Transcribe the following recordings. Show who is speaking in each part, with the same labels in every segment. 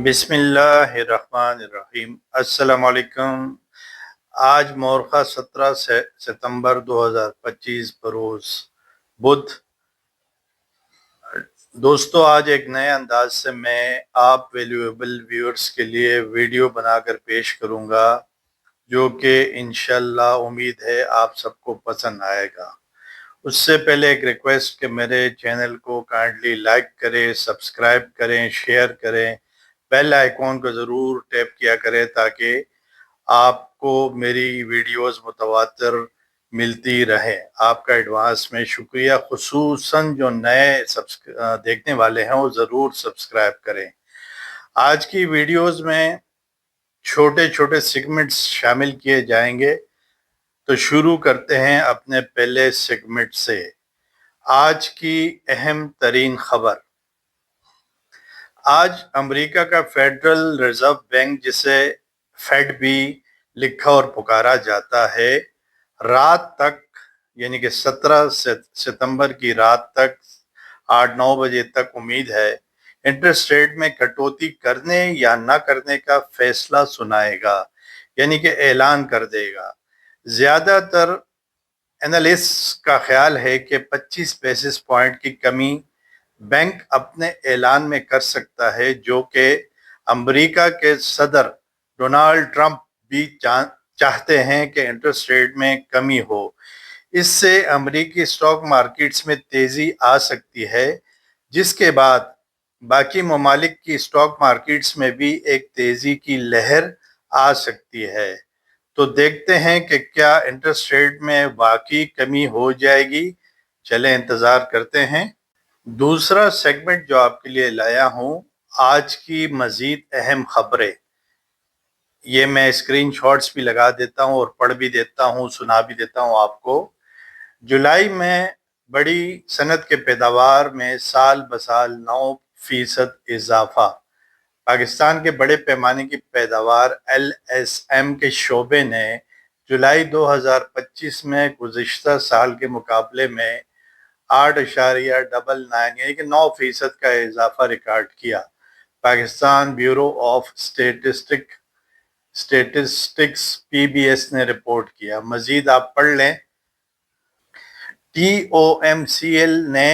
Speaker 1: بسم اللہ الرحمن الرحیم۔ السلام علیکم۔ آج مورخہ 17 ستمبر 2025 بروز بدھ۔ دوستو، آج ایک نئے انداز سے میں آپ ویلیویبل ویورز کے لیے ویڈیو بنا کر پیش کروں گا، جو کہ انشاءاللہ امید ہے آپ سب کو پسند آئے گا۔ اس سے پہلے ایک ریکویسٹ کہ میرے چینل کو کائنڈلی لائک کریں، سبسکرائب کریں، شیئر کریں، بیل آئیکن کو ضرور ٹیپ کیا کریں تاکہ آپ کو میری ویڈیوز متواتر ملتی رہے۔ آپ کا ایڈوانس میں شکریہ، خصوصاً جو نئے دیکھنے والے ہیں وہ ضرور سبسکرائب کریں۔ آج کی ویڈیوز میں چھوٹے چھوٹے سیگمنٹس شامل کیے جائیں گے، تو شروع کرتے ہیں اپنے پہلے سیگمنٹ سے۔ آج کی اہم ترین خبر۔ آج امریکہ کا فیڈرل ریزرو بینک، جسے فیڈ بھی لکھا اور پکارا جاتا ہے، رات تک یعنی کہ 17 ستمبر کی رات تک 8-9 بجے تک امید ہے انٹرسٹ ریٹ میں کٹوتی کرنے یا نہ کرنے کا فیصلہ سنائے گا، یعنی کہ اعلان کر دے گا۔ زیادہ تر اینالسٹ کا خیال ہے کہ 25 بیسس پوائنٹ کی کمی بینک اپنے اعلان میں کر سکتا ہے، جو کہ امریکہ کے صدر ڈونالڈ ٹرمپ بھی چاہتے ہیں کہ انٹرسٹ ریٹ میں کمی ہو۔ اس سے امریکی سٹاک مارکیٹس میں تیزی آ سکتی ہے، جس کے بعد باقی ممالک کی سٹاک مارکیٹس میں بھی ایک تیزی کی لہر آ سکتی ہے۔ تو دیکھتے ہیں کہ کیا انٹرسٹ ریٹ میں واقعی کمی ہو جائے گی۔ چلیں انتظار کرتے ہیں۔ دوسرا سیگمنٹ جو آپ کے لیے لایا ہوں، آج کی مزید اہم خبریں۔ یہ میں اسکرین شاٹس بھی لگا دیتا ہوں اور پڑھ بھی دیتا ہوں، سنا بھی دیتا ہوں آپ کو۔ جولائی میں بڑی صنعت کے پیداوار میں سال بسال 9% اضافہ۔ پاکستان کے بڑے پیمانے کی پیداوار ایل ایس ایم کے شعبے نے جولائی 2025 میں گزشتہ سال کے مقابلے میں 8.99 یعنی کہ 9% کا اضافہ ریکارڈ کیا۔ Pakistan bureau of statistics P B S نے رپورٹ کیا۔ مزید آپ پڑھ لیں۔ T O M C L نے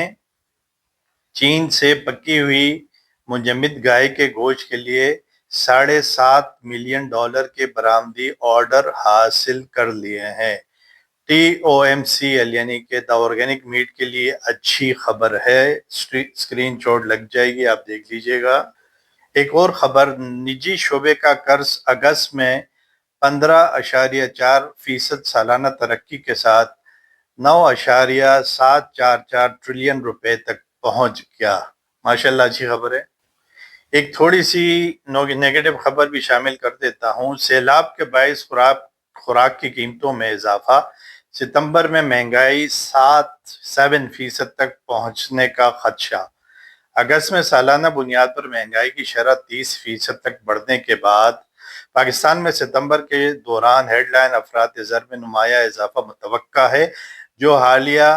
Speaker 1: چین سے پکی ہوئی منجمد گائے کے گوشت کے لیے $7.5 ملین کے برآمدی آرڈر حاصل کر لیے ہیں۔ T O M C L یعنی کہ دا آرگینک میٹ کے لیے اچھی خبر ہے۔ اسکرین شاٹ لگ جائے گی، آپ دیکھ لیجئے گا۔ ایک اور خبر، نجی شعبے کا قرض اگست میں 15.4% سالانہ ترقی کے ساتھ 9.744 ٹریلین روپے تک پہنچ گیا۔ ماشاءاللہ اچھی خبر ہے۔ ایک تھوڑی سی نیگیٹو خبر بھی شامل کر دیتا ہوں۔ سیلاب کے باعث خوراک کی قیمتوں میں اضافہ۔ ستمبر میں مہنگائی 7% تک پہنچنے کا خدشہ۔ اگست میں سالانہ بنیاد پر مہنگائی کی شرح 30% تک بڑھنے کے بعد پاکستان میں ستمبر کے دوران ہیڈ لائن افراط زر میں نمایاں اضافہ متوقع ہے، جو حالیہ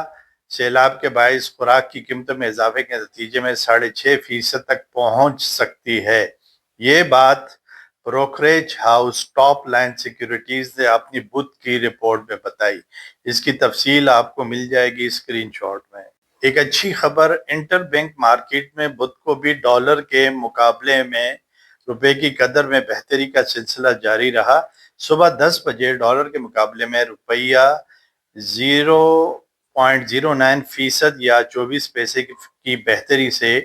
Speaker 1: سیلاب کے باعث خوراک کی قیمتوں میں اضافے کے نتیجے میں 6.5% تک پہنچ سکتی ہے۔ یہ بات brokerage house top line securities نے اپنی بدھ کی رپورٹ میں بتائی۔ اس کی تفصیل آپ کو مل جائے گی اسکرین شاٹ میں۔ ایک اچھی خبر، انٹر بینک مارکیٹ میں بدھ کو بھی ڈالر کے مقابلے میں روپے کی قدر میں بہتری کا سلسلہ جاری رہا۔ صبح 10 بجے ڈالر کے مقابلے میں روپیہ 0.09% یا 24 پیسے کی بہتری سے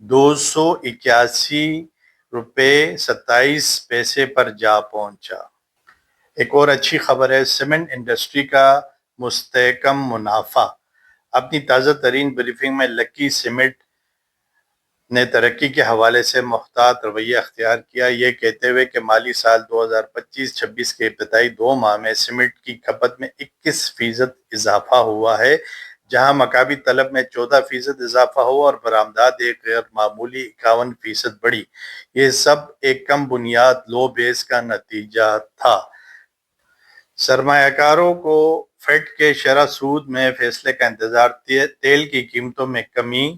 Speaker 1: 281.27 روپے پر جا پہنچا۔ ایک اور اچھی خبر ہے، سیمنٹ انڈسٹری کا مستحکم منافع۔ اپنی تازہ ترین بریفنگ میں لکی سیمنٹ نے ترقی کے حوالے سے محتاط رویہ اختیار کیا، یہ کہتے ہوئے کہ مالی سال 2025-26 کے ابتدائی 2 ماہ میں سیمنٹ کی کھپت میں 21% اضافہ ہوا ہے، جہاں مقامی طلب میں 14% اضافہ ہوا اور برآمدات ایک غیر معمولی 51% بڑھی۔ یہ سب ایک کم بنیاد لو بیس کا نتیجہ تھا۔ سرمایہ کاروں کو فیڈ کے شرح سود میں فیصلے کا انتظار۔ تیل کی قیمتوں میں کمی۔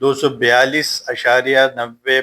Speaker 1: 242.90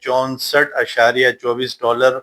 Speaker 1: $64.24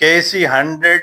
Speaker 1: KSE 100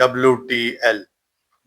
Speaker 1: WTL